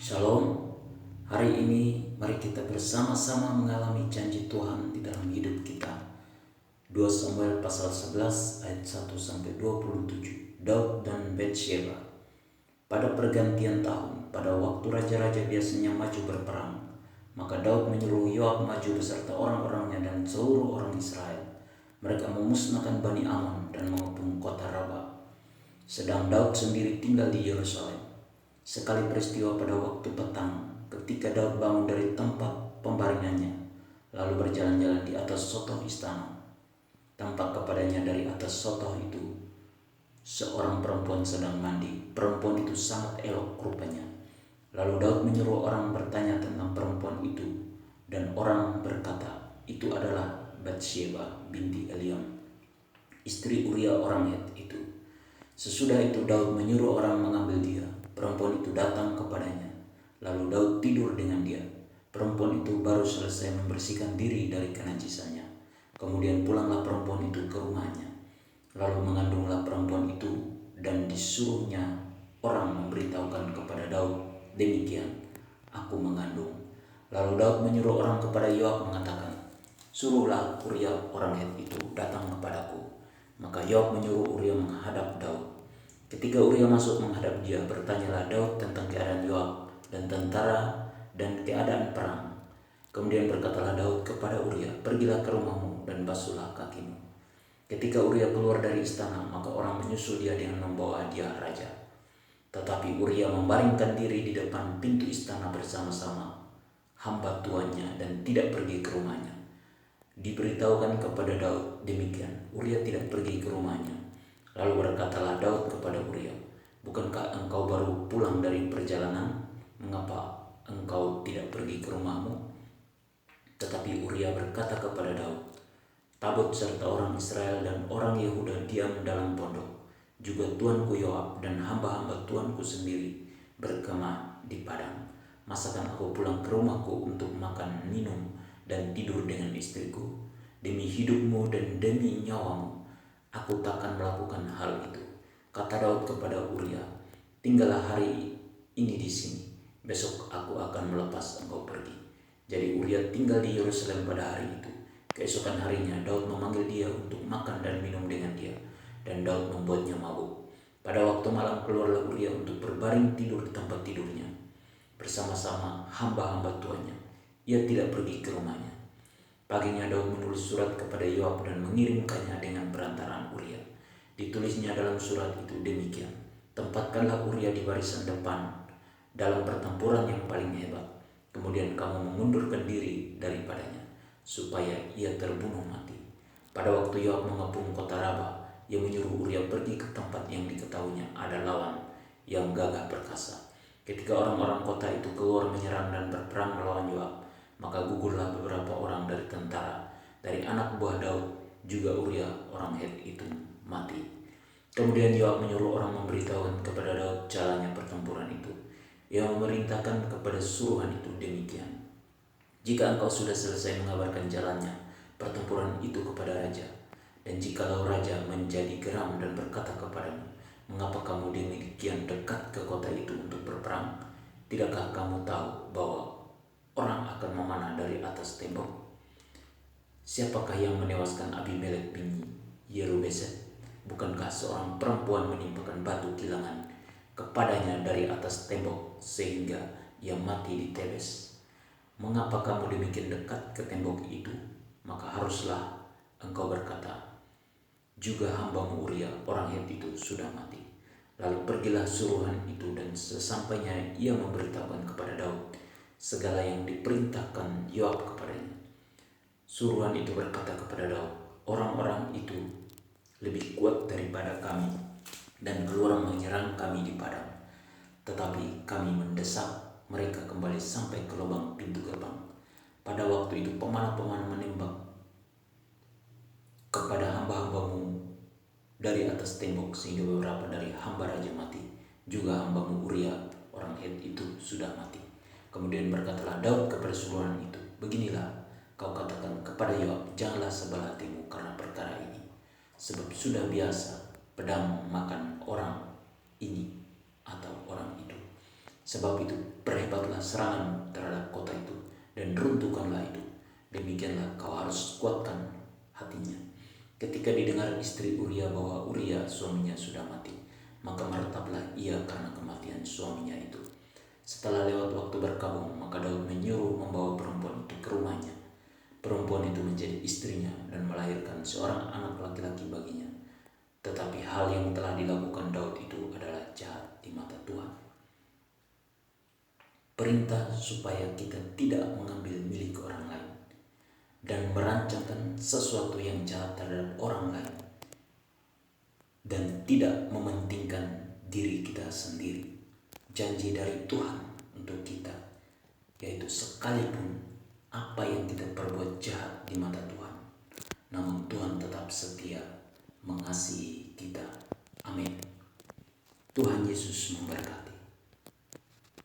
Shalom, hari ini mari kita bersama-sama mengalami janji Tuhan di dalam hidup kita. 2 Samuel pasal 11 ayat 1-27. Daud dan Batsheba. Pada pergantian tahun, pada waktu raja-raja biasanya maju berperang, maka Daud menyuruh Yoab maju beserta orang-orangnya dan seluruh orang Israel. Mereka memusnahkan Bani Ammon dan mengepung kota Raba. Sedang Daud sendiri tinggal di Yerusalem. Sekali peristiwa pada waktu petang, ketika Daud bangun dari tempat pembaringannya, lalu berjalan-jalan di atas sotoh istana. Tampak kepadanya dari atas sotoh itu seorang perempuan sedang mandi. Perempuan itu sangat elok rupanya. Lalu Daud menyuruh orang bertanya tentang perempuan itu, dan orang berkata, itu adalah Batsheba binti Eliam, istri Uria orang Het itu. Sesudah itu Daud menyuruh orang mengambil dia. Perempuan itu datang kepadanya. Lalu Daud tidur dengan dia. Perempuan itu baru selesai membersihkan diri dari kenajisannya. Kemudian pulanglah perempuan itu ke rumahnya. Lalu mengandunglah perempuan itu dan disuruhnya orang memberitahukan kepada Daud, demikian, aku mengandung. Lalu Daud menyuruh orang kepada Yoab mengatakan, suruhlah Uria orang Het itu datang kepadaku. Maka Yoab menyuruh Uria menghadap Daud. Ketika Uria masuk menghadap dia, bertanyalah Daud tentang keadaan Yoab dan tentara dan keadaan perang. Kemudian berkatalah Daud kepada Uria, pergilah ke rumahmu dan basuhlah kakimu. Ketika Uria keluar dari istana, maka orang menyusul dia dengan membawa hadiah raja. Tetapi Uria membaringkan diri di depan pintu istana bersama-sama hamba tuannya dan tidak pergi ke rumahnya. Diberitahukan kepada Daud demikian, Uria tidak pergi ke rumahnya. Lalu berkatalah Daud kepada Uria, bukankah engkau baru pulang dari perjalanan? Mengapa engkau tidak pergi ke rumahmu? Tetapi Uria berkata kepada Daud, Tabut serta orang Israel dan orang Yehuda diam dalam pondok. Juga tuanku Yoab dan hamba-hamba tuanku sendiri berkemah di padang. Masakan aku pulang ke rumahku untuk makan, minum, dan tidur dengan istriku? Demi hidupmu dan demi nyawamu, aku takkan melakukan hal itu. Kata Daud kepada Uria, tinggallah hari ini di sini. Besok aku akan melepas engkau pergi. Jadi Uria tinggal di Yerusalem pada hari itu. Keesokan harinya Daud memanggil dia untuk makan dan minum dengan dia, dan Daud membuatnya mabuk. Pada waktu malam keluarlah Uria untuk berbaring tidur di tempat tidurnya bersama-sama hamba-hamba tuannya. Ia tidak pergi ke rumahnya. Paginya Daud menulis surat kepada Yoab dan mengirimkannya dengan perantaraan Uria. Ditulisnya dalam surat itu demikian, tempatkanlah Uria di barisan depan dalam pertempuran yang paling hebat. Kemudian kamu mengundurkan diri daripadanya, supaya ia terbunuh mati. Pada waktu Yoab mengepung kota Raba, ia menyuruh Uria pergi ke tempat yang diketahuinya ada lawan yang gagah perkasa. Ketika orang-orang kota itu keluar menyerang dan berperang melawan Yoab, maka gugurlah beberapa orang dari tentara, dari anak buah Daud, juga Uria orang Het itu mati. Kemudian Yoab menyuruh orang memberitahukan kepada Daud jalannya pertempuran itu. Ia memerintahkan kepada suruhan itu demikian, jika engkau sudah selesai mengabarkan jalannya pertempuran itu kepada raja, dan jikalau raja menjadi geram dan berkata kepadamu, mengapa kamu demikian dekat ke kota itu untuk berperang? Tidakkah kamu tahu bahwa orang akan memanah dari atas tembok? Siapakah yang menewaskan Abimelek bin Yerubeset? Bukankah seorang perempuan menimpakan batu kilangan kepadanya dari atas tembok sehingga ia mati di Tebes? Mengapa kamu demikian dekat ke tembok itu? Maka haruslah engkau berkata, juga hambamu Uria orang Het itu sudah mati. Lalu pergilah suruhan itu, dan sesampainya ia memberitahukan kepada Daud segala yang diperintahkan Yoab kepadanya. Suruhan itu berkata kepada Daud, orang-orang itu lebih kuat daripada kami dan keluar menyerang kami di padang. Tetapi kami mendesak mereka kembali sampai ke lubang pintu gerbang. Pada waktu itu pemanah-pemanah menembak kepada hamba-hambamu dari atas tembok, sehingga beberapa dari hamba raja mati. Juga hambamu Uria orang Het itu sudah mati. Kemudian berkatalah Daud kepada suruhan itu, beginilah kau katakan kepada Yoab, janganlah sebal hatimu karena perkara ini, sebab sudah biasa pedang makan orang ini atau orang itu. Sebab itu perhebatlah serangan terhadap kota itu dan runtuhkanlah itu. Demikianlah kau harus kuatkan hatinya. Ketika didengar istri Uria bahwa Uria suaminya sudah mati, maka meretaplah ia karena kematian suaminya itu. Setelah lewat waktu berkabung, maka Daud menyuruh membawa perempuan itu ke rumahnya. Perempuan itu menjadi istrinya dan melahirkan seorang anak laki-laki baginya. Tetapi hal yang telah dilakukan Daud itu adalah jahat di mata Tuhan. Perintah supaya kita tidak mengambil milik orang lain dan merancangkan sesuatu yang jahat terhadap orang lain dan tidak mementingkan diri kita sendiri. Janji dari Tuhan untuk kita, yaitu sekalipun apa yang kita perbuat jahat di mata Tuhan, namun Tuhan tetap setia mengasihi kita. Amin. Tuhan Yesus memberkati.